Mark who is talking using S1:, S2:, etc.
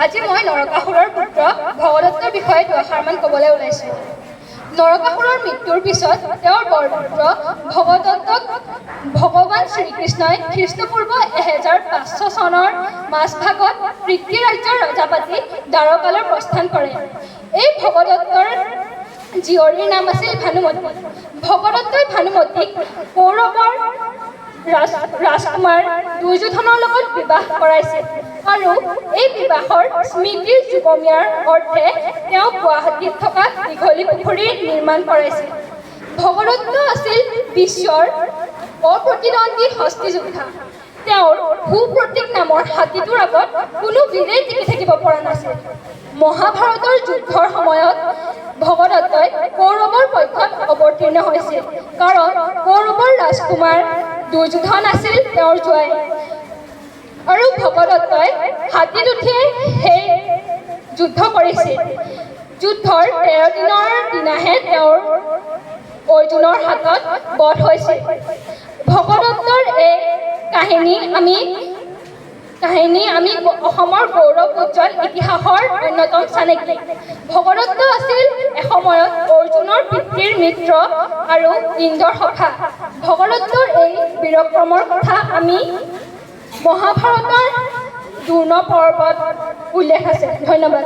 S1: আজি মই নৰকাসুৰৰ পুত্ৰ ভগদত্তৰ বিষয়ে দুআষাৰমান ক'বলৈ ওলাইছোঁ। নৰকাসুৰৰ মৃত্যুৰ পিছত তেওঁৰ বৰপুত্ৰ ভগদত্তক ভগৱান শ্ৰীকৃষ্ণই খ্ৰীষ্টপূৰ্ব 1500 চনৰ মাজভাগত পৃথ্বী ৰাজ্যৰ ৰজা পাতি দ্বাৰকালৈ প্ৰস্থান কৰে। এই ভগদত্তৰ জীয়ৰীৰ নাম আছিল ভানুমতী। ভগদত্তই ভানুমতীক কৌৰৱৰ ৰাজকুমাৰ দুৰ্যোধনৰ লগত বিবাহ কৰাইছিল আৰু এই বিবাহৰ স্মৃতিৰ যুগমীয়াৰ অৰ্থে তেওঁ গুৱাহাটীত থকা দীঘলী পুখুৰী নিৰ্মাণ কৰাইছিল। ভগদত্ত আছিল বিশ্বৰ অপ্ৰতিদ্বন্দ্বী হস্তী যোদ্ধা। তেওঁৰ সুপ্ৰতীক নামৰ হাতীটোৰ আগত কোনো বীৰেই টিকি থাকিব পৰা নাছিল। মহাভাৰতৰ যুদ্ধৰ সময়ত ভগদত্তই কৌৰৱৰ পক্ষত অৱতীৰ্ণ হৈছিল, কাৰণ কৌৰৱৰ ৰাজকুমাৰ দুৰ্যোধন আছিল তেওঁৰ জোঁৱাই। আৰু ভগদত্তই হাতীত উঠিয়ে সেই যুদ্ধ কৰিছিল। যুদ্ধৰ 13 দিনৰ দিনাহে তেওঁৰ অৰ্জুনৰ হাতত বধ হৈছিল। ভগদত্তৰ এই কাহিনী আমি অসমৰ গৌৰৱ উজ্জ্বল ইতিহাসৰ অন্যতম চানেকি। ভগদত্ত আছিল এসময়ত অৰ্জুনৰ পিতৃৰ মিত্ৰ আৰু ইন্দ্ৰৰ সখা। ভগদত্তৰ এই বীৰক্ৰমৰ কথা আমি মহাভাৰতৰ দ্ৰোণ পৰ্বত উল্লেখ আছে। ধন্যবাদ।